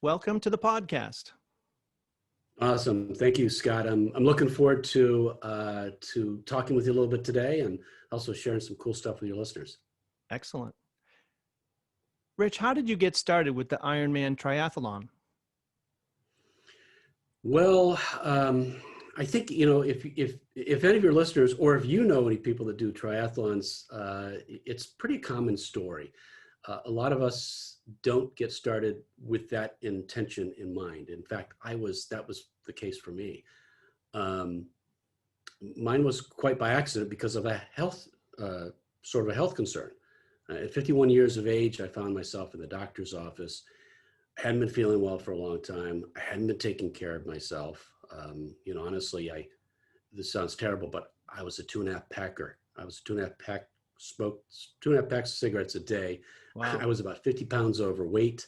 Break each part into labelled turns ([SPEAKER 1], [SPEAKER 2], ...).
[SPEAKER 1] welcome to the podcast.
[SPEAKER 2] Awesome. Thank you, Scott. I'm looking forward to talking with you a little bit today and also sharing some cool stuff with your listeners.
[SPEAKER 1] Excellent. Rich, how did you get started with the Ironman Triathlon?
[SPEAKER 2] Well, I think, if any of your listeners, or if you know any people that do triathlons, it's a pretty common story. A lot of us don't get started with that intention in mind. In fact, that was the case for me. Mine was quite by accident because of a health, sort of a health concern. At 51 years of age, I found myself in the doctor's office. I hadn't been feeling well for a long time. I hadn't been taking care of myself. Honestly, this sounds terrible, but I was a 2.5 packer. I was a 2.5 pack, smoked 2.5 packs of cigarettes a day.
[SPEAKER 1] Wow.
[SPEAKER 2] I was about 50 pounds overweight.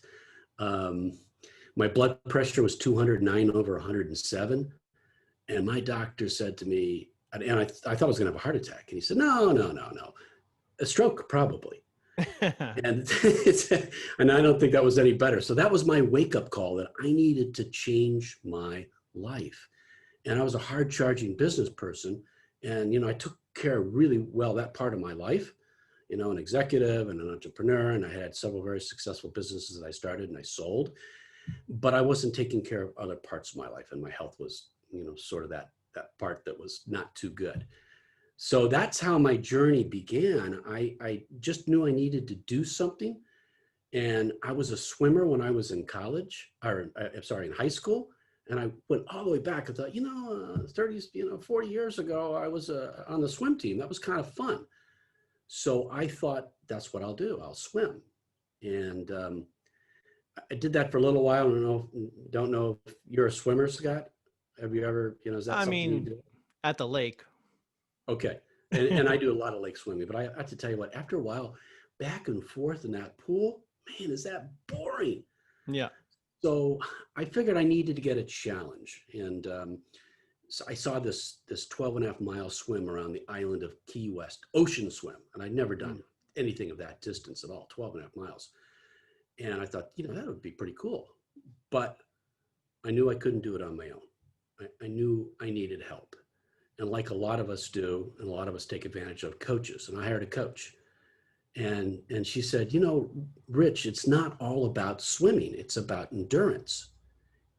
[SPEAKER 2] My blood pressure was 209 over 107. And my doctor said to me, and I thought I was going to have a heart attack. And he said, no. A stroke, probably. And I don't think that was any better. So that was my wake-up call that I needed to change my life. And I was a hard-charging business person. And, I took care really well that part of my life, an executive and an entrepreneur. And I had several very successful businesses that I started and I sold. But I wasn't taking care of other parts of my life. And my health was, sort of that part that was not too good. So that's how my journey began. I just knew I needed to do something. And I was a swimmer when I was in college, in high school. And I went all the way back. I thought, 40 years ago, I was on the swim team. That was kind of fun. So I thought, that's what I'll do. I'll swim. And I did that for a little while. Don't know if you're a swimmer, Scott. Have you ever, is that something you do?
[SPEAKER 1] At the lake.
[SPEAKER 2] Okay. And I do a lot of lake swimming, but I have to tell you what, after a while, back and forth in that pool, man, is that boring.
[SPEAKER 1] Yeah.
[SPEAKER 2] So I figured I needed to get a challenge. And so I saw this 12.5 mile swim around the island of Key West, ocean swim. And I'd never done anything of that distance at all, 12.5 miles. And I thought, that would be pretty cool. But I knew I couldn't do it on my own. I knew I needed help. And like a lot of us do, and a lot of us take advantage of coaches. And I hired a coach. And she said, Rich, it's not all about swimming. It's about endurance.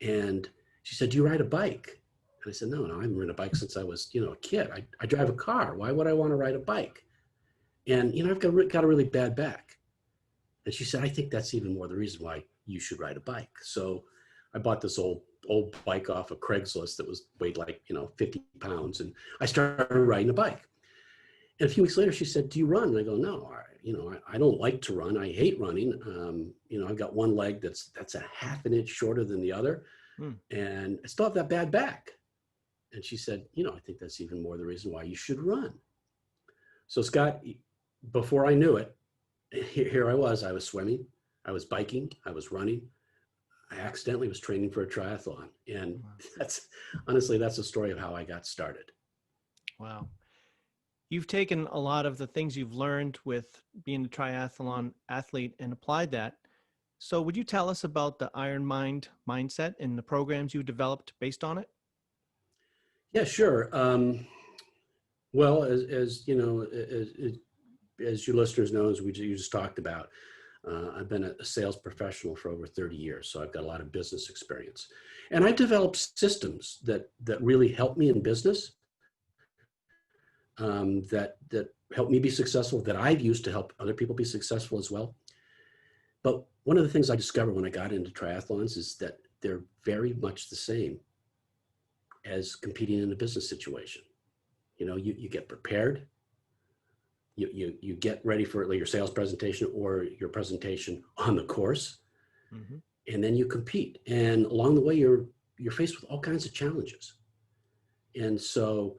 [SPEAKER 2] And she said, do you ride a bike? And I said, no, I haven't ridden a bike since I was, a kid. I drive a car. Why would I want to ride a bike? And, I've got a really bad back. And she said, I think that's even more the reason why you should ride a bike. So I bought this old bike off of Craigslist that weighed like, 50 pounds. And I started riding a bike. And a few weeks later, she said, do you run? And I go, no, I don't like to run. I hate running. I've got one leg that's a half an inch shorter than the other. And I still have that bad back. And she said, I think that's even more the reason why you should run. So Scott, before I knew it, here I was swimming, I was biking, I was running. I accidentally was training for a triathlon. And that's a story of how I got started.
[SPEAKER 1] Wow. You've taken a lot of the things you've learned with being a triathlon athlete and applied that. So would you tell us about the Ironmind mindset and the programs you developed based on it?
[SPEAKER 2] Yeah, sure. Well, as your listeners know, as you just talked about, I've been a sales professional for over 30 years, so I've got a lot of business experience. And I've developed systems that really help me in business, that help me be successful, that I've used to help other people be successful as well. But one of the things I discovered when I got into triathlons is that they're very much the same as competing in a business situation. You get prepared. You get ready for your sales presentation or your presentation on the course, and then you compete. And along the way, you're faced with all kinds of challenges. And so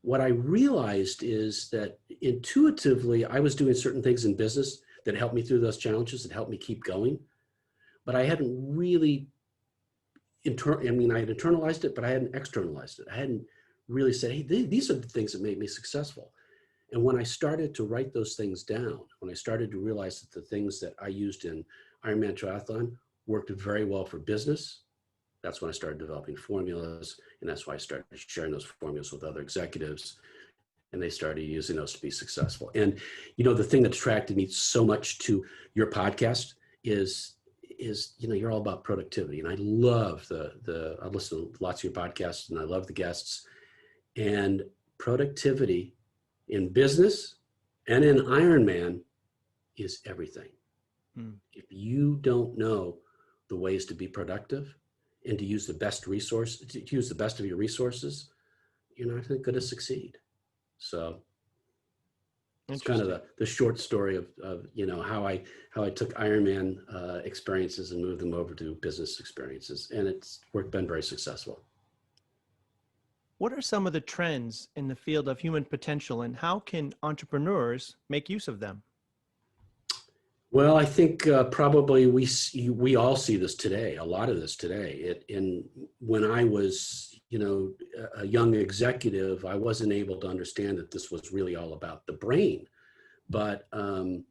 [SPEAKER 2] what I realized is that intuitively, I was doing certain things in business that helped me through those challenges, that helped me keep going. But I hadn't really, I had internalized it, but I hadn't externalized it. I hadn't really said, hey, these are the things that made me successful. And when I started to write those things down, when I started to realize that the things that I used in Ironman Triathlon worked very well for business. That's when I started developing formulas, and that's why I started sharing those formulas with other executives, and they started using those to be successful. And the thing that attracted me so much to your podcast is you're all about productivity, and I love I listen to lots of your podcasts, and I love the guests. And productivity in business and in Ironman is everything. If you don't know the ways to be productive and to use the best of your resources, you're not going to succeed. So it's kind of the short story of how I took Ironman experiences and moved them over to business experiences, and it's been very successful.
[SPEAKER 1] What are some of the trends in the field of human potential, and how can entrepreneurs make use of them?
[SPEAKER 2] Well, I think probably we all see this today, a lot of this today. When I was, a young executive, I wasn't able to understand that this was really all about the brain. But I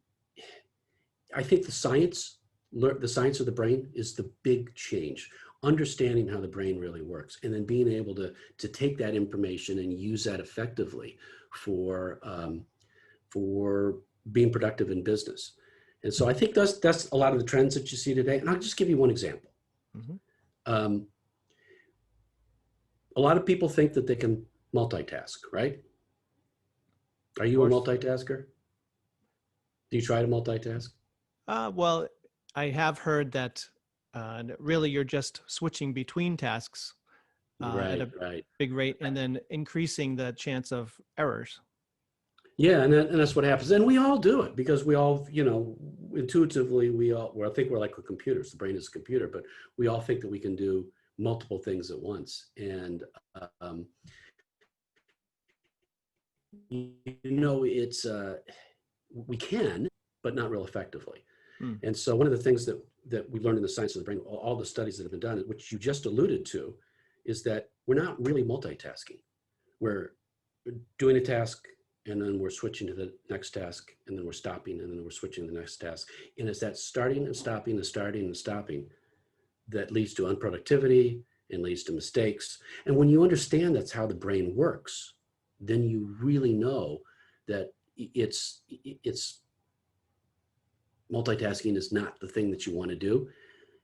[SPEAKER 2] think the science of the brain is the big change. Understanding how the brain really works, and then being able to take that information and use that effectively for being productive in business. And so I think that's a lot of the trends that you see today. And I'll just give you one example. Mm-hmm. A lot of people think that they can multitask, right? Are you a multitasker? Do you try to multitask?
[SPEAKER 1] Well, I have heard that really you're just switching between tasks at a big rate, and then increasing the chance of errors.
[SPEAKER 2] Yeah, and that's what happens. And we all do it because we all, intuitively, I think we're like computers. The brain is a computer, but we all think that we can do multiple things at once. And, it's, we can, but not real effectively. And so one of the things that we learned in the science of the brain, all the studies that have been done, which you just alluded to, is that we're not really multitasking. We're doing a task, and then we're switching to the next task, and then we're stopping, and then we're switching to the next task. And it's that starting and stopping and starting and stopping that leads to unproductivity and leads to mistakes. And when you understand that's how the brain works, then you really know that it's multitasking is not the thing that you want to do.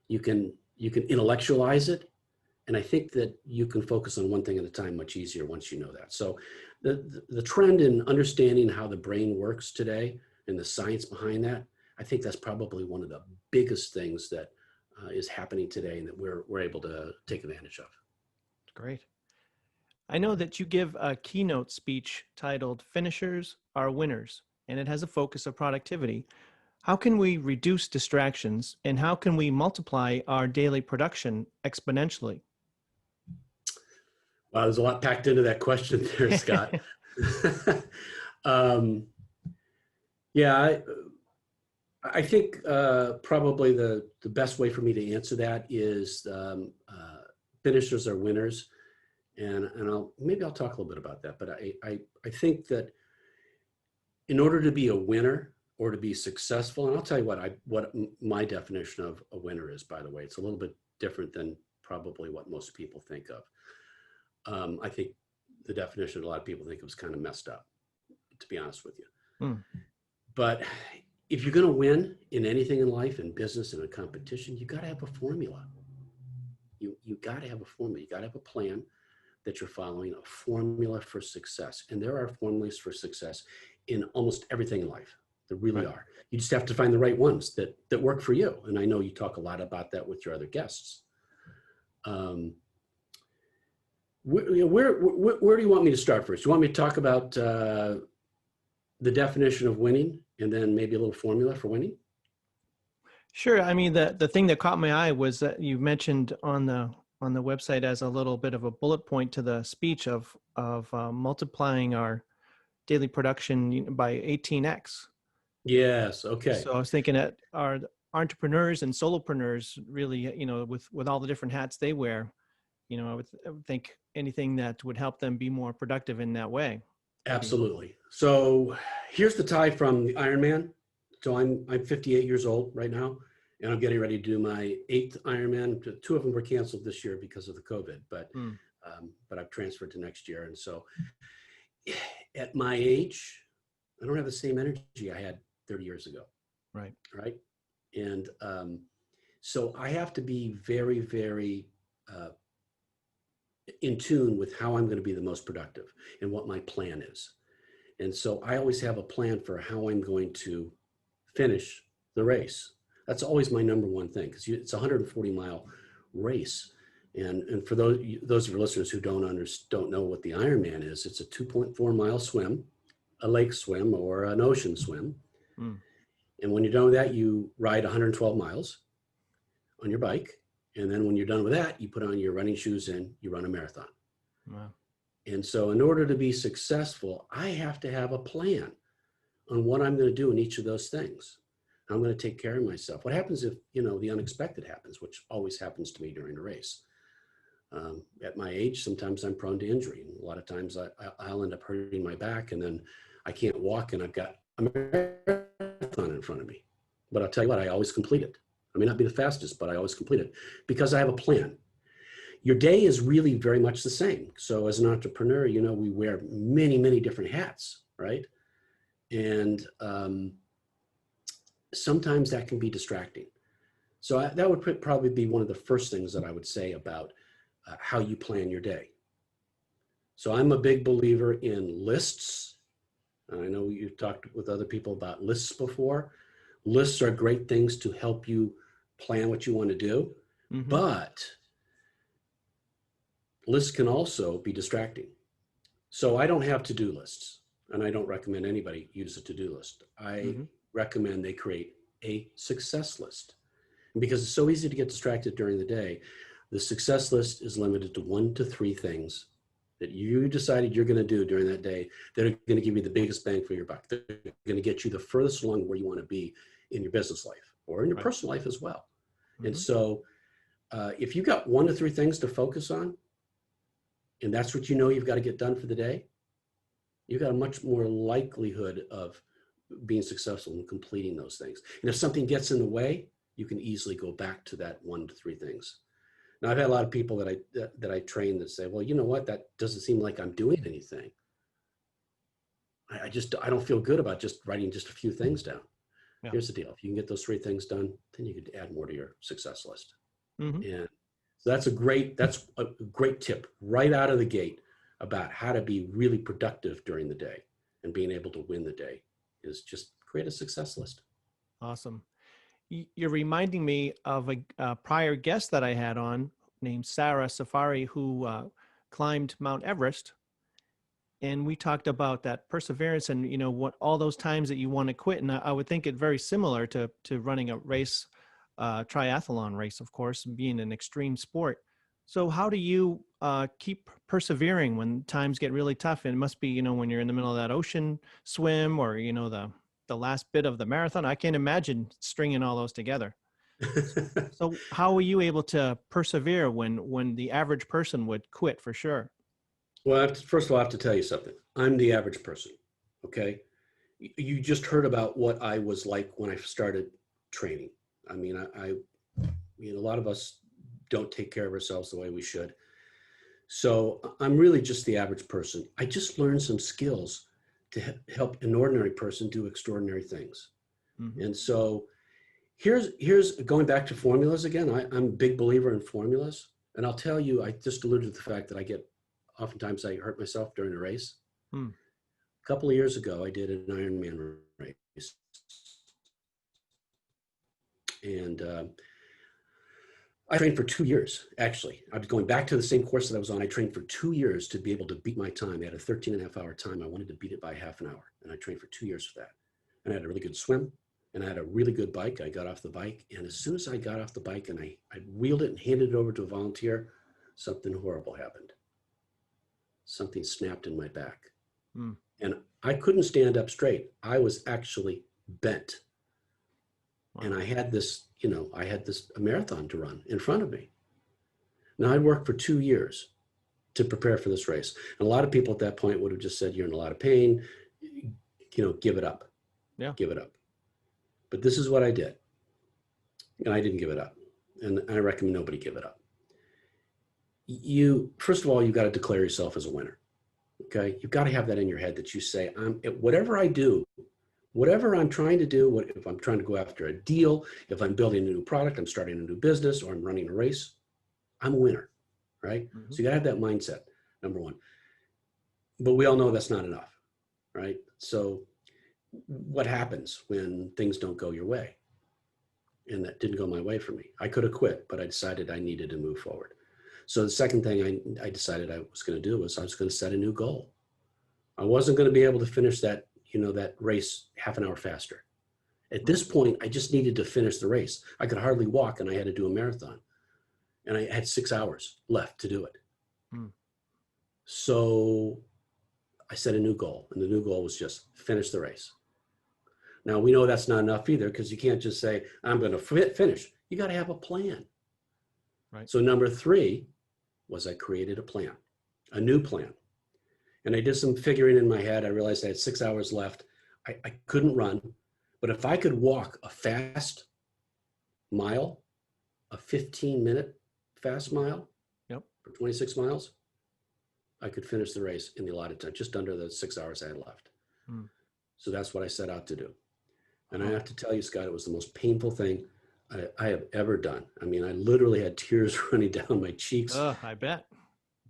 [SPEAKER 2] You can intellectualize it. And I think that you can focus on one thing at a time much easier once you know that. So the trend in understanding how the brain works today and the science behind that, I think that's probably one of the biggest things that is happening today and that we're able to take advantage of.
[SPEAKER 1] Great. I know that you give a keynote speech titled "Finishers Are Winners," and it has a focus of productivity. How can we reduce distractions, and how can we multiply our daily production exponentially?
[SPEAKER 2] Wow, there's a lot packed into that question there, Scott. I think probably the best way for me to answer that is finishers are winners. And I'll talk a little bit about that. But I think that in order to be a winner or to be successful, and I'll tell you what my definition of a winner is, by the way. It's a little bit different than probably what most people think of. I think the definition a lot of people think of is kind of messed up, to be honest with you. But if you're going to win in anything in life, in business, and in competition, you got to have a formula. You got to have a formula. You got to have a plan that you're following, a formula for success. And there are formulas for success in almost everything in life. There really are. You just have to find the right ones that work for you. And I know you talk a lot about that with your other guests. Where do you want me to start first? You want me to talk about the definition of winning and then maybe a little formula for winning?
[SPEAKER 1] Sure. I mean, the thing that caught my eye was that you mentioned on the website as a little bit of a bullet point to the speech of multiplying our daily production by 18x.
[SPEAKER 2] Yes. Okay.
[SPEAKER 1] So I was thinking that our entrepreneurs and solopreneurs really, with all the different hats they wear, I would think anything that would help them be more productive in that way.
[SPEAKER 2] Absolutely. So here's the tie from the Ironman. So I'm 58 years old right now, And I'm getting ready to do my 8th Ironman. 2 of them were canceled this year because of the COVID,
[SPEAKER 1] Mm,
[SPEAKER 2] but I've transferred to next year. And so at my age, I don't have the same energy I had 30 years ago.
[SPEAKER 1] right.
[SPEAKER 2] Right. And so I have to be very, very in tune with how I'm going to be the most productive and what my plan is. And so I always have a plan for how I'm going to finish the race. That's always my number one thing, because it's a 140-mile race. And for those of your listeners who don't know what the Ironman is, it's a 2.4-mile swim, a lake swim, or an ocean swim.
[SPEAKER 1] Mm,
[SPEAKER 2] And when you're done with that, you ride 112 miles on your bike. And then when you're done with that, you put on your running shoes and you run a marathon.
[SPEAKER 1] wow.
[SPEAKER 2] And so in order to be successful, I have to have a plan on what I'm going to do in each of those things. I'm going to take care of myself. What happens if, the unexpected happens, which always happens to me during a race? At my age, sometimes I'm prone to injury. And a lot of times I'll end up hurting my back, and then I can't walk, and I've got a marathon in front of me. But I'll tell you what, I always complete it. I may not be the fastest, but I always complete it because I have a plan. Your day is really very much the same. So as an entrepreneur, we wear many, many different hats, right? And sometimes that can be distracting. So that would probably be one of the first things that I would say about how you plan your day. So I'm a big believer in lists. I know you've talked with other people about lists before. Lists are great things to help you plan what you want to do,
[SPEAKER 1] Mm-hmm.
[SPEAKER 2] but lists can also be distracting. So I don't have to-do lists, and I don't recommend anybody use a to-do list. I recommend they create a success list. And because it's so easy to get distracted during the day, the success list is limited to 1 to 3 things that you decided you're going to do during that day that are going to give you the biggest bang for your buck. They're going to get you the furthest along where you want to be in your business life or in your personal life as well. And so if you've got 1 to 3 things to focus on, and that's what you've got to get done for the day, you've got a much more likelihood of being successful in completing those things. And if something gets in the way, you can easily go back to that 1 to 3 things. Now, I've had a lot of people that I train that say, well, you know what, that doesn't seem like I'm doing anything. I don't feel good about just writing just a few things down. Yeah. Here's the deal. If you can get those 3 things done, then you could add more to your success list. And so that's a great tip right out of the gate about how to be really productive during the day and being able to win the day is just create a success list.
[SPEAKER 1] Awesome. You're reminding me of a prior guest that I had on named Sarah Safari, who climbed Mount Everest. And we talked about that perseverance and, what all those times that you want to quit. And I would think it very similar to running a race, triathlon race, of course, being an extreme sport. So how do you keep persevering when times get really tough? And it must be, when you're in the middle of that ocean swim or, the last bit of the marathon. I can't imagine stringing all those together. So how are you able to persevere when the average person would quit for sure?
[SPEAKER 2] Well, first of all, I have to tell you something. I'm the average person, okay? You just heard about what I was like when I started training. I mean, a lot of us don't take care of ourselves the way we should. So I'm really just the average person. I just learned some skills to help an ordinary person do extraordinary things. And so here's going back to formulas again. I'm a big believer in formulas. And I'll tell you, I just alluded to the fact that oftentimes I hurt myself during a race. A couple of years ago, I did an Ironman race. And I trained for 2 years, actually. I was going back to the same course that I was on. I trained for 2 years to be able to beat my time. I had a 13.5-hour time. I wanted to beat it by half an hour. And I trained for 2 years for that. And I had a really good swim. And I had a really good bike. I got off the bike. And as soon as I got off the bike and I wheeled it and handed it over to a volunteer, something horrible happened. Something snapped in my back. And I couldn't stand up straight. I was actually bent. Wow. And I had this, a marathon to run in front of me. Now I'd worked for 2 years to prepare for this race. And a lot of people at that point would have just said, you're in a lot of pain, give it up. Yeah. Give it up. But this is what I did. and I didn't give it up. And I recommend nobody give it up. First of all, you've got to declare yourself as a winner. Okay. You've got to have that in your head that you say, whatever I do, whatever I'm trying to do, if I'm trying to go after a deal, if I'm building a new product, I'm starting a new business, or I'm running a race, I'm a winner, right?
[SPEAKER 1] Mm-hmm.
[SPEAKER 2] So you gotta have that mindset, number one. But we all know that's not enough, right? So what happens when things don't go your way? And that didn't go my way for me. I could have quit, but I decided I needed to move forward. So the second thing I decided I was going to do was I was going to set a new goal. I wasn't going to be able to finish that race half an hour faster. At this point, I just needed to finish the race. I could hardly walk, and I had to do a marathon. And I had 6 hours left to do it.
[SPEAKER 1] Mm.
[SPEAKER 2] So I set a new goal, and the new goal was just finish the race. Now, we know that's not enough either, because you can't just say, I'm going to finish. You got to have a plan.
[SPEAKER 1] Right.
[SPEAKER 2] So number 3 was I created a plan, a new plan. And I did some figuring in my head. I realized I had 6 hours left. I couldn't run, but if I could walk a fast mile, a 15-minute fast mile,
[SPEAKER 1] Yep,
[SPEAKER 2] for 26 miles, I could finish the race in the allotted time, just under the 6 hours I had left.
[SPEAKER 1] Mm.
[SPEAKER 2] So that's what I set out to do. And I
[SPEAKER 1] Wow.
[SPEAKER 2] have to tell you, Scott, it was the most painful thing I have ever done. I mean, I literally had tears running down my cheeks.
[SPEAKER 1] I bet.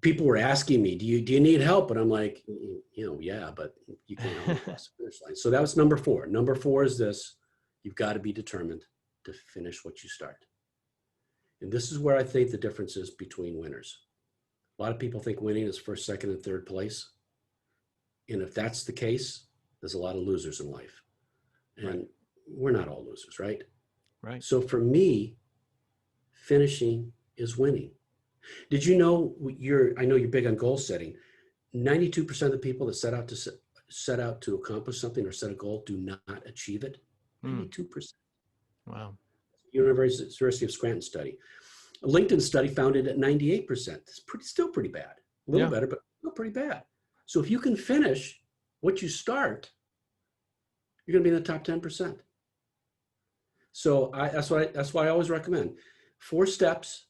[SPEAKER 2] People were asking me, do you need help? And I'm like, yeah, but you can't help me across the finish line. So that was number 4. Number 4 is this: you've got to be determined to finish what you start. And this is where I think the difference is between winners. A lot of people think winning is first, second, and third place. And if that's the case, there's a lot of losers in life. And
[SPEAKER 1] Right.
[SPEAKER 2] we're not all losers, right?
[SPEAKER 1] Right.
[SPEAKER 2] So for me, finishing is winning. Did you know I know you're big on goal setting. 92% of the people that set out to accomplish something or set a goal do not achieve it. 92%.
[SPEAKER 1] Wow.
[SPEAKER 2] University of Scranton study. A LinkedIn study found it at 98%. It's still pretty bad. A little better, but still pretty bad. So if you can finish what you start, you're going to be in the top 10%. So that's why I always recommend 4 steps.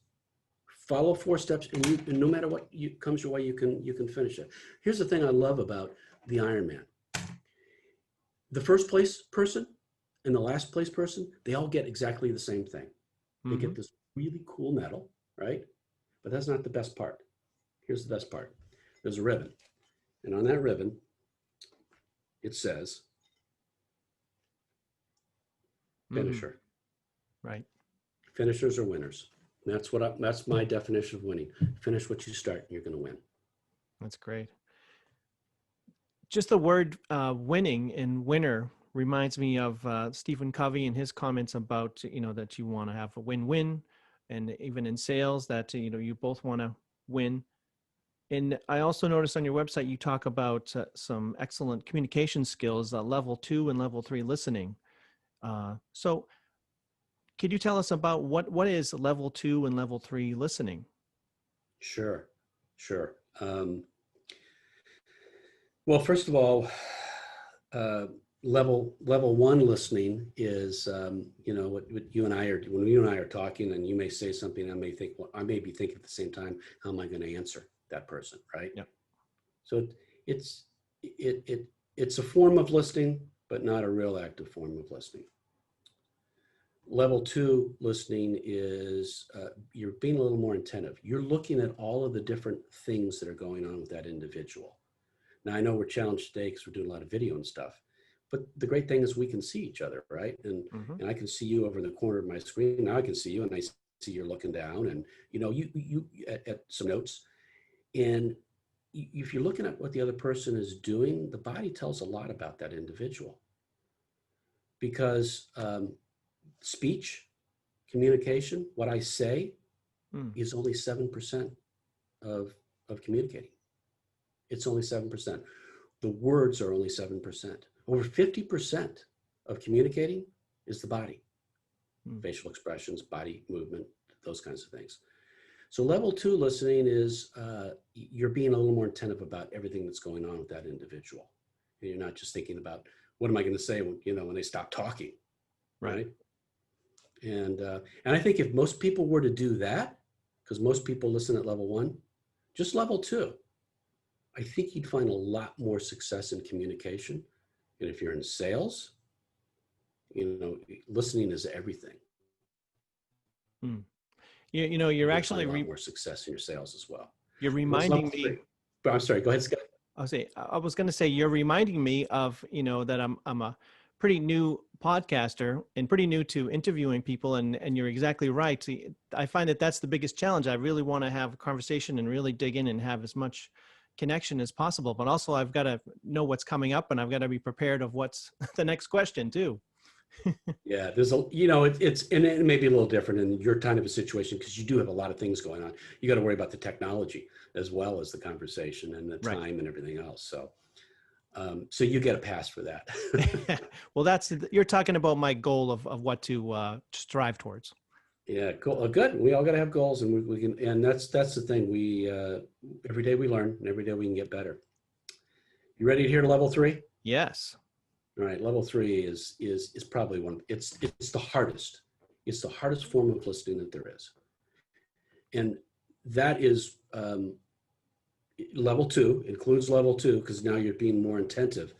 [SPEAKER 2] Follow 4 steps, and no matter what comes your way, you can finish it. Here's the thing I love about the Ironman. The first place person and the last place person, they all get exactly the same thing. They get this really cool medal, right? But that's not the best part. Here's the best part. There's a ribbon. And on that ribbon, it says finisher.
[SPEAKER 1] Right.
[SPEAKER 2] Finishers are winners. That's my definition of winning. Finish what you start, and you're going to win.
[SPEAKER 1] That's great. Just the word winning and winner reminds me of Stephen Covey and his comments about, that you want to have a win-win, and even in sales that, you both want to win. And I also noticed on your website, you talk about some excellent communication skills, level 2 and level 3 listening. So could you tell us about what is level 2 and level 3 listening?
[SPEAKER 2] Sure. Well, first of all, level 1 listening is, what you and I are, when you and I are talking, and you may say something, I may think, well, I may be thinking at the same time, how am I going to answer that person, right?
[SPEAKER 1] Yeah.
[SPEAKER 2] So it's a form of listening, but not a real active form of listening. Level 2 listening is you're being a little more attentive. You're looking at all of the different things that are going on with that individual. Now, I know we're challenged today because we're doing a lot of video and stuff, but the great thing is we can see each other, right? And I can see you over the corner of my screen. Now I can see you, and I see you're looking down, and you at some notes. And if you're looking at what the other person is doing, the body tells a lot about that individual, because speech, communication, what I say is only 7% of communicating. It's only 7%. The words are only 7%. Over 50% of communicating is the body. Facial expressions, body movement, those kinds of things. So level 2 listening is you're being a little more attentive about everything that's going on with that individual. And you're not just thinking about, what am I going to say when they stop talking, right? And I think if most people were to do that, because most people listen at level 1, just level 2, I think you'd find a lot more success in communication. And if you're in sales, listening is everything.
[SPEAKER 1] Hmm. You're
[SPEAKER 2] You'll find
[SPEAKER 1] actually
[SPEAKER 2] a lot more success in your sales as well.
[SPEAKER 1] you're
[SPEAKER 2] And that's
[SPEAKER 1] reminding
[SPEAKER 2] level
[SPEAKER 1] me.
[SPEAKER 2] 3. But I'm sorry, go ahead, Scott.
[SPEAKER 1] I was going to say you're reminding me of, that I'm a pretty new podcaster and pretty new to interviewing people, and you're exactly right. See, I find that that's the biggest challenge. I really want to have a conversation and really dig in and have as much connection as possible, but also I've got to know what's coming up and I've got to be prepared of what's the next question too.
[SPEAKER 2] Yeah, there's and it may be a little different in your kind of a situation because you do have a lot of things going on. You got to worry about the technology as well as the conversation and the
[SPEAKER 1] Right.
[SPEAKER 2] time and everything else. So you get a pass for that.
[SPEAKER 1] Well, you're talking about my goal of what to strive towards.
[SPEAKER 2] Yeah, cool. Good. We all got to have goals, and we can, and that's the thing. Every day we learn, and every day we can get better. You ready to hear to level 3?
[SPEAKER 1] Yes.
[SPEAKER 2] All right, level 3 is probably one. It's the hardest. It's the hardest form of listening that there is, and that is level 2. Includes level 2 because now you're being more attentive,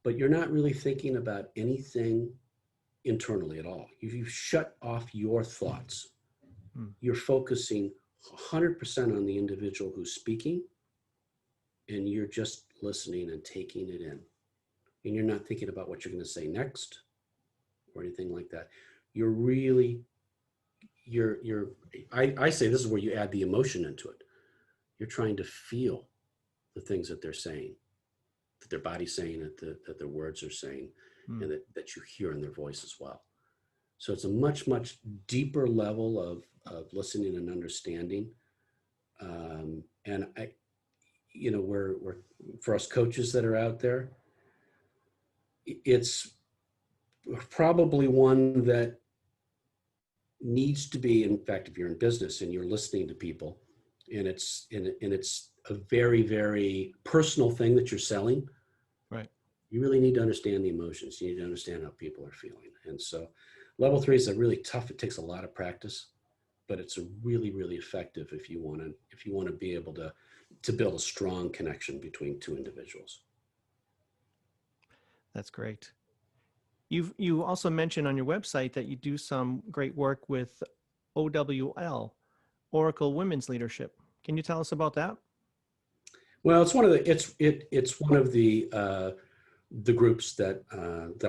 [SPEAKER 2] but you're not really thinking about anything internally at all. You've shut off your thoughts.
[SPEAKER 1] Hmm.
[SPEAKER 2] You're focusing 100% on the individual who's speaking, and you're just listening and taking it in. And you're not thinking about what you're going to say next or anything like that. You're really, I say this is where you add the emotion into it. You're trying to feel the things that they're saying, that their body's saying, that their words are saying,
[SPEAKER 1] Hmm.
[SPEAKER 2] and that you hear in their voice as well. So it's a much, much deeper level of listening and understanding. And we're for us coaches that are out there, it's probably one that needs to be, in fact, if you're in business and you're listening to people and it's a very, very personal thing that you're selling,
[SPEAKER 1] Right.
[SPEAKER 2] you really need to understand the emotions. You need to understand how people are feeling. And so level 3 is a really tough, it takes a lot of practice, but it's a really, really effective if you want to be able to build a strong connection between two individuals.
[SPEAKER 1] That's great. You also mentioned on your website that you do some great work with OWL, Oracle Women's Leadership. Can you tell us about that?
[SPEAKER 2] Well, it's one of the groups that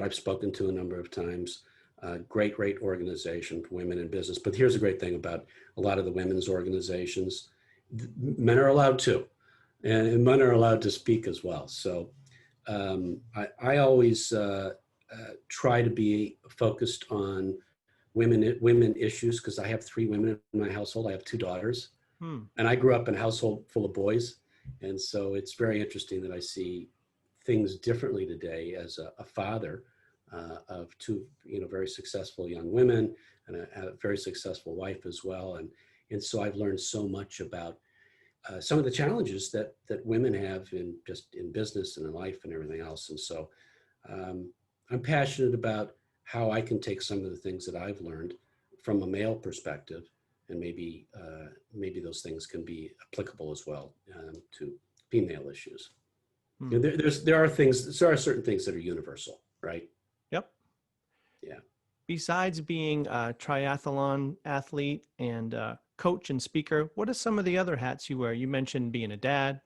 [SPEAKER 2] I've spoken to a number of times. Great organization for women in business. But here's the great thing about a lot of the women's organizations: men are allowed to, and men are allowed to speak as well. So I always try to be focused on women issues because I have 3 women in my household. I have 2 daughters,
[SPEAKER 1] Hmm.
[SPEAKER 2] and I grew up in a household full of boys, and so it's very interesting that I see things differently today as a father of 2 very successful young women and a very successful wife as well. And so I've learned so much about some of the challenges that women have in business and in life and everything else. And so I'm passionate about how I can take some of the things that I've learned from a male perspective, and maybe those things can be applicable as well to female issues.
[SPEAKER 1] Hmm.
[SPEAKER 2] There are certain things that are universal, right?
[SPEAKER 1] Yep.
[SPEAKER 2] Yeah.
[SPEAKER 1] Besides being a triathlon athlete and coach and speaker, what are some of the other hats you wear? You mentioned being a dad.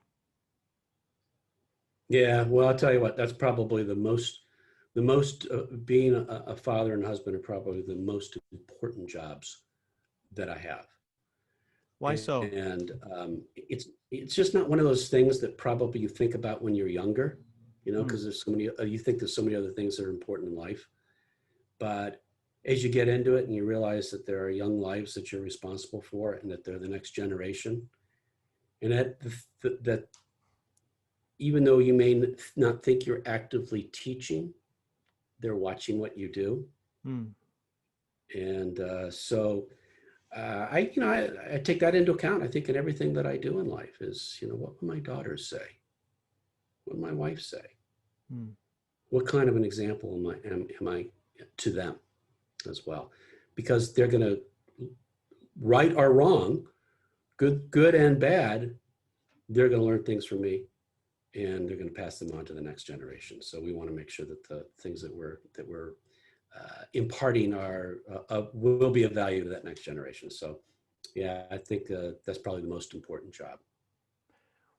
[SPEAKER 2] Yeah. Well, I'll tell you what, that's probably the most being a father and husband are probably the most important jobs that I have.
[SPEAKER 1] Why so?
[SPEAKER 2] And it's just not one of those things that probably you think about when you're younger,
[SPEAKER 1] Hmm.
[SPEAKER 2] because there's so many, you think there's so many other things that are important in life. But as you get into it and you realize that there are young lives that you're responsible for and that they're the next generation, and that even though you may not think you're actively teaching, they're watching what you do.
[SPEAKER 1] Hmm.
[SPEAKER 2] And so I take that into account. I think in everything that I do in life is, what will my daughters say? What will my wife say?
[SPEAKER 1] Hmm.
[SPEAKER 2] What kind of an example am I to them as well? because they're going to, right or wrong, good and bad, they're going to learn things from me, and they're going to pass them on to the next generation. So we want to make sure that the things that we're imparting will be of value to that next generation. So yeah, I think that's probably the most important job.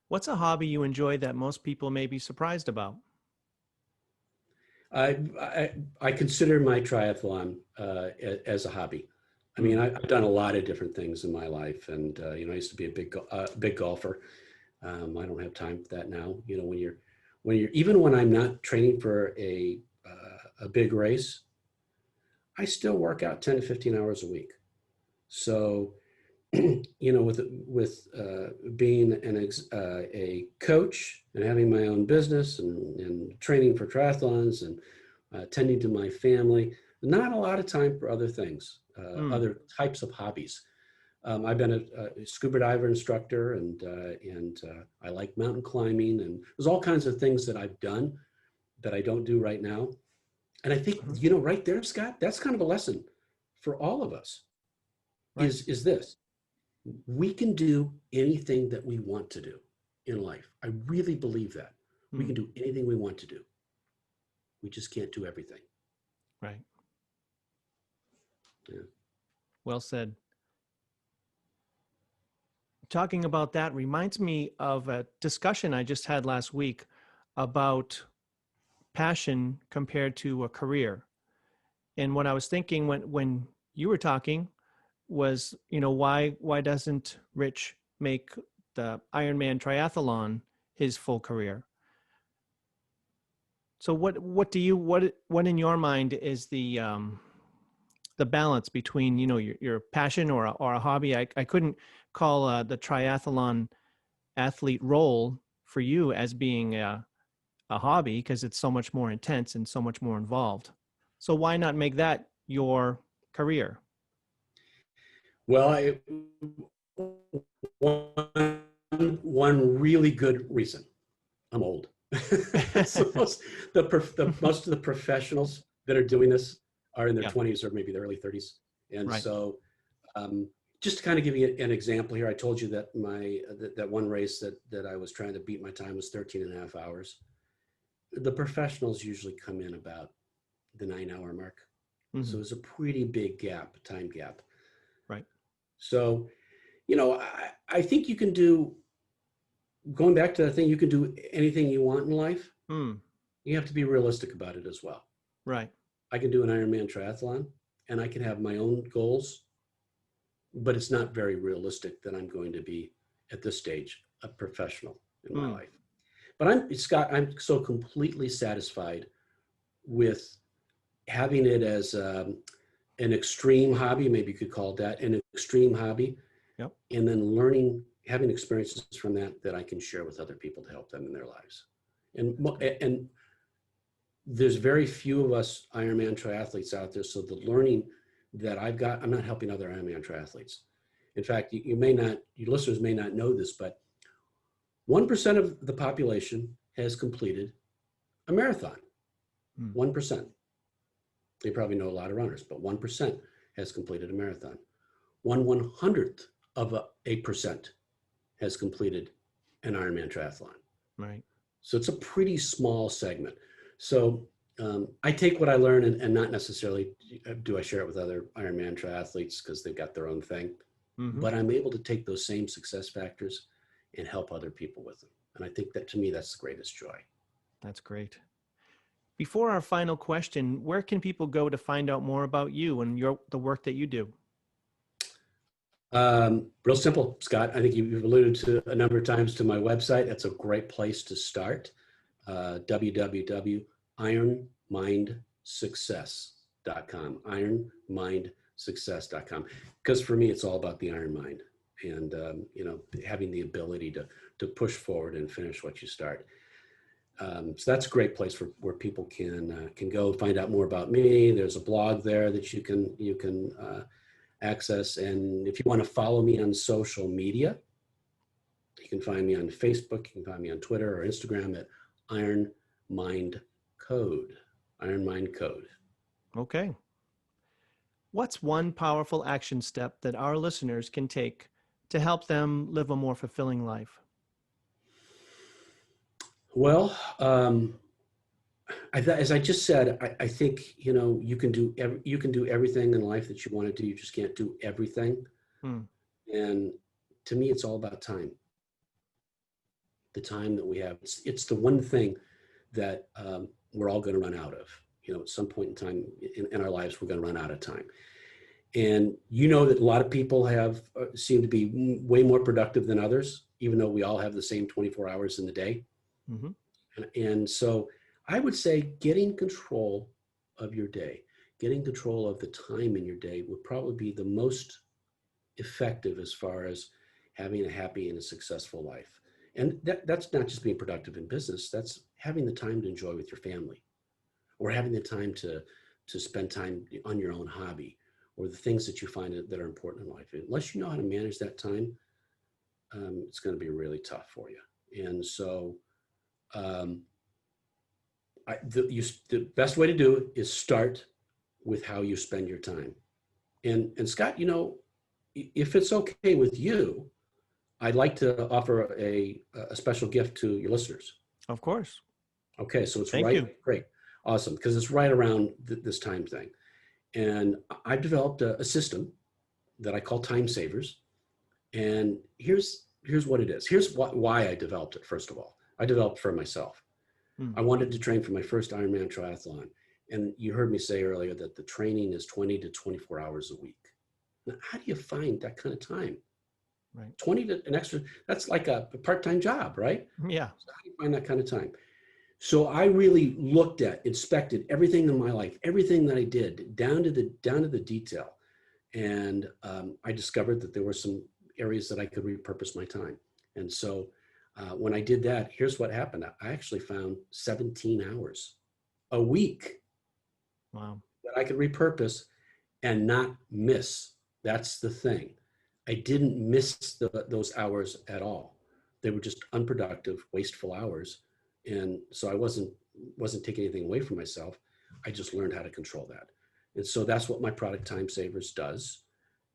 [SPEAKER 1] What's a hobby you enjoy that most people may be surprised about?
[SPEAKER 2] I consider my triathlon as a hobby. I mean, I've done a lot of different things in my life, and I used to be a big golfer. I don't have time for that now. When you're even when I'm not training for a big race, I still work out 10 to 15 hours a week. So, with being a coach and having my own business and training for triathlons and tending to my family, not a lot of time for other things, other types of hobbies. I've been a scuba diver instructor, and I like mountain climbing, and there's all kinds of things that I've done that I don't do right now. And I think, right there, Scott, that's kind of a lesson for all of us. Right. Is this: we can do anything that we want to do in life. I really believe that. We can do anything we want to do. We just can't do everything.
[SPEAKER 1] Right.
[SPEAKER 2] Yeah.
[SPEAKER 1] Well said. Talking about that reminds me of a discussion I just had last week about passion compared to a career. And what I was thinking when you were talking was, why doesn't Rich make the Ironman Triathlon his full career? So what in your mind is the balance between, your passion or a hobby? I couldn't call the triathlon athlete role for you as being a hobby, because it's so much more intense and so much more involved. So why not make that your career?
[SPEAKER 2] Well, one really good reason: I'm old. So most of the professionals that are doing this are in their 20s or maybe their early 30s. And right. So just to kind of give you an example here, I told you that that one race that I was trying to beat my time was 13 and a half hours. The professionals usually come in about the 9-hour mark. So it's a pretty big time gap.
[SPEAKER 1] Right.
[SPEAKER 2] So, I think you can do, going back to the thing, you can do anything you want in life. You have to be realistic about it as well.
[SPEAKER 1] Right.
[SPEAKER 2] I can do an Ironman triathlon, and I can have my own goals, but it's not very realistic that I'm going to be, at this stage, a professional in my life. But Scott, I'm so completely satisfied with having it as an extreme hobby, maybe you could call it that, an extreme hobby.
[SPEAKER 1] Yep. And
[SPEAKER 2] then having experiences from that I can share with other people to help them in their lives. And there's very few of us Ironman triathletes out there, so the learning that I've got, I'm not helping other Ironman triathletes. In fact, your listeners may not know this, but 1% of the population has completed a marathon. 1%. They probably know a lot of runners, but 1% has completed a marathon. 1/100th of a percent has completed an Ironman triathlon.
[SPEAKER 1] Right.
[SPEAKER 2] So it's a pretty small segment. So I take what I learn and not necessarily do I share it with other Ironman triathletes because they've got their own thing, but I'm able to take those same success factors and help other people with them. And I think that, to me, that's the greatest joy.
[SPEAKER 1] That's great. Before our final question, where can people go to find out more about you and the work that you do?
[SPEAKER 2] Real simple, Scott. I think you've alluded to a number of times to my website. That's a great place to start. www.ironmindsuccess.com. Ironmindsuccess.com. Because for me, it's all about the Iron Mind and having the ability to push forward and finish what you start. So that's a great place where people can go find out more about me. There's a blog there that you can access. And if you want to follow me on social media, you can find me on Facebook, you can find me on Twitter or Instagram at Ironmind Code. Ironmind Code.
[SPEAKER 1] Okay. What's one powerful action step that our listeners can take to help them live a more fulfilling life?
[SPEAKER 2] Well, as I just said, I think you can do everything in life that you want to do. You just can't do everything.
[SPEAKER 1] Hmm.
[SPEAKER 2] And to me, it's all about time. The time that we have. It's the one thing that we're all going to run out of. At some point in time in our lives, we're going to run out of time. And that a lot of people have seem to be way more productive than others, even though we all have the same 24 hours in the day.
[SPEAKER 1] Mm-hmm.
[SPEAKER 2] And so I would say getting control of your day, getting control of the time in your day would probably be the most effective as far as having a happy and a successful life. And that's not just being productive in business, that's having the time to enjoy with your family, or having the time to spend time on your own hobby, or the things that you find that are important in life. Unless you know how to manage that time, it's going to be really tough for you. And so um, the best way to do it is start with how you spend your time. And Scott, if it's okay with you, I'd like to offer a special gift to your listeners.
[SPEAKER 1] Of course.
[SPEAKER 2] Okay, so it's
[SPEAKER 1] Thank you.
[SPEAKER 2] right, great, awesome, because it's right around this time thing. And I've developed a system that I call Time Savers. And here's what it is. Here's why I developed it. First of all, I developed it for myself.
[SPEAKER 1] Hmm.
[SPEAKER 2] I wanted to train for my first Ironman Triathlon. And you heard me say earlier that the training is 20 to 24 hours a week. Now, how do you find that kind of time?
[SPEAKER 1] Right.
[SPEAKER 2] 20 to an extra, that's like a part-time job, right?
[SPEAKER 1] Yeah.
[SPEAKER 2] So how do you find that kind of time? So I really inspected everything in my life, everything that I did, down to the detail. And I discovered that there were some areas that I could repurpose my time. And so when I did that, here's what happened. I actually found 17 hours a week
[SPEAKER 1] Wow.
[SPEAKER 2] that I could repurpose and not miss. That's the thing. I didn't miss those hours at all. They were just unproductive, wasteful hours. And so I wasn't taking anything away from myself. I just learned how to control that. And so that's what my product Time Savers does.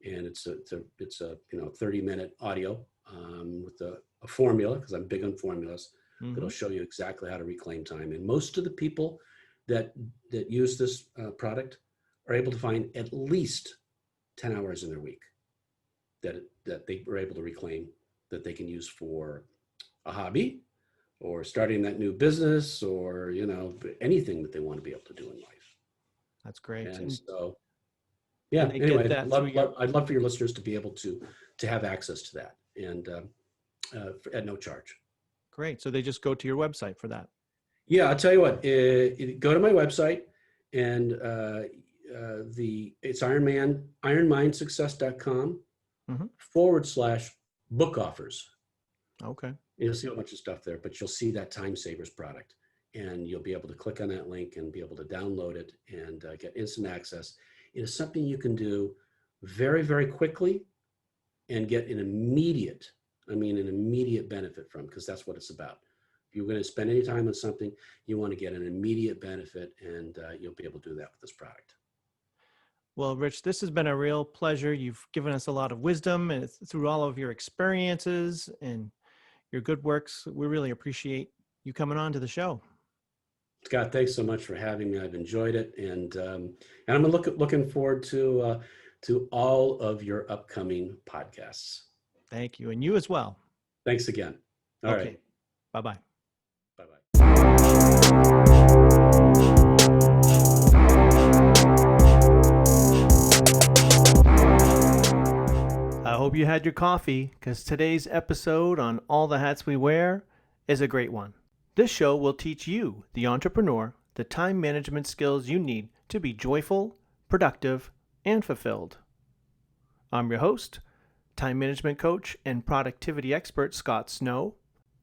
[SPEAKER 2] And it's a 30-minute audio with a formula, because I'm big on formulas,
[SPEAKER 1] Mm-hmm.
[SPEAKER 2] that'll show you exactly how to reclaim time. And most of the people that use this product are able to find at least 10 hours in their week that they were able to reclaim, that they can use for a hobby, or starting that new business, or anything that they want to be able to do in life.
[SPEAKER 1] That's great.
[SPEAKER 2] And so
[SPEAKER 1] And
[SPEAKER 2] yeah,
[SPEAKER 1] they get
[SPEAKER 2] anyway,
[SPEAKER 1] that through your.
[SPEAKER 2] I'd love for your listeners to be able to have access to that, and at no charge.
[SPEAKER 1] Great. So they just go to your website for that.
[SPEAKER 2] Yeah, I'll tell you what, go to my website, and it's ironmindsuccess.com
[SPEAKER 1] Mm-hmm.
[SPEAKER 2] /book offers.
[SPEAKER 1] Okay.
[SPEAKER 2] You'll see a bunch of stuff there, but you'll see that Time Savers product, and you'll be able to click on that link and be able to download it and get instant access. It is something you can do very, very quickly and get an immediate benefit from, because that's what it's about. If you're going to spend any time on something, you want to get an immediate benefit, and you'll be able to do that with this product.
[SPEAKER 1] Well, Rich, this has been a real pleasure. You've given us a lot of wisdom, and through all of your experiences and your good works. We really appreciate you coming on to the show.
[SPEAKER 2] Scott, thanks so much for having me. I've enjoyed it, and I'm looking forward to all of your upcoming podcasts.
[SPEAKER 1] Thank you, and you as well.
[SPEAKER 2] Thanks again. All
[SPEAKER 1] okay.
[SPEAKER 2] right.
[SPEAKER 1] Bye-bye.
[SPEAKER 2] Bye-bye.
[SPEAKER 1] I hope you had your coffee, because today's episode on All the Hats We Wear is a great one. This show will teach you, the entrepreneur, the time management skills you need to be joyful, productive, and fulfilled. I'm your host, time management coach and productivity expert Scott Snow.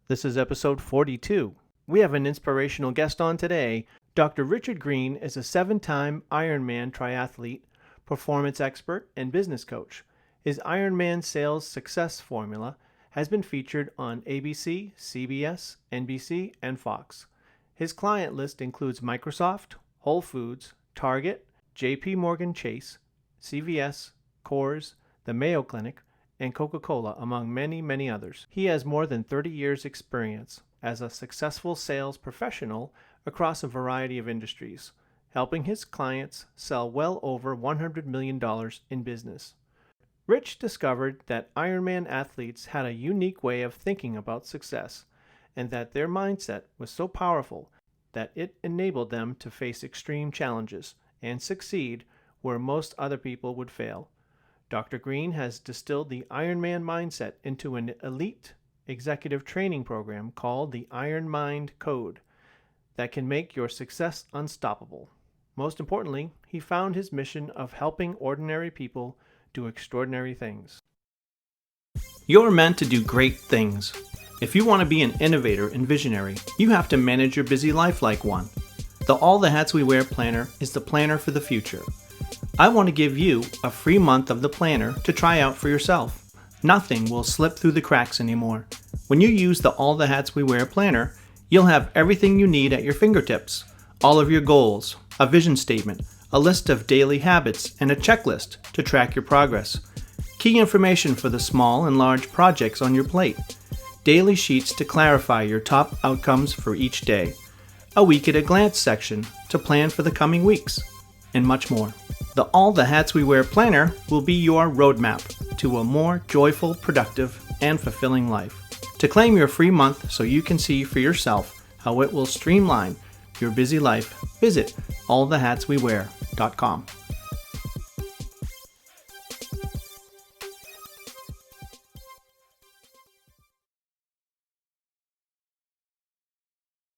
[SPEAKER 1] This is episode 42. We have an inspirational guest on today. Dr. Richard Greene is a 7-time Ironman triathlete, performance expert, and business coach. His Ironman sales success formula has been featured on ABC, CBS, NBC, and Fox. His client list includes Microsoft, Whole Foods, Target, JP Morgan Chase, CVS, Coors, the Mayo Clinic, and Coca-Cola, among many, many others. He has more than 30 years' experience as a successful sales professional across a variety of industries, helping his clients sell well over $100 million in business. Rich discovered that Ironman athletes had a unique way of thinking about success, and that their mindset was so powerful that it enabled them to face extreme challenges and succeed where most other people would fail. Dr. Greene has distilled the Ironman mindset into an elite executive training program called the Ironmind Code that can make your success unstoppable. Most importantly, he found his mission of helping ordinary people do extraordinary things. You're meant to do great things. If you want to be an innovator and visionary, you have to manage your busy life like one. The All the Hats We Wear planner is the planner for the future. I want to give you a free month of the planner to try out for yourself. Nothing will slip through the cracks anymore. When you use the All the Hats We Wear planner, you'll have everything you need at your fingertips. All of your goals, a vision statement, a list of daily habits, and a checklist to track your progress. Key information for the small and large projects on your plate. Daily sheets to clarify your top outcomes for each day. A week at a glance section to plan for the coming weeks, and much more. The All the Hats We Wear planner will be your roadmap to a more joyful, productive, and fulfilling life. To claim your free month so you can see for yourself how it will streamline your busy life, visit allthehatswewear.com.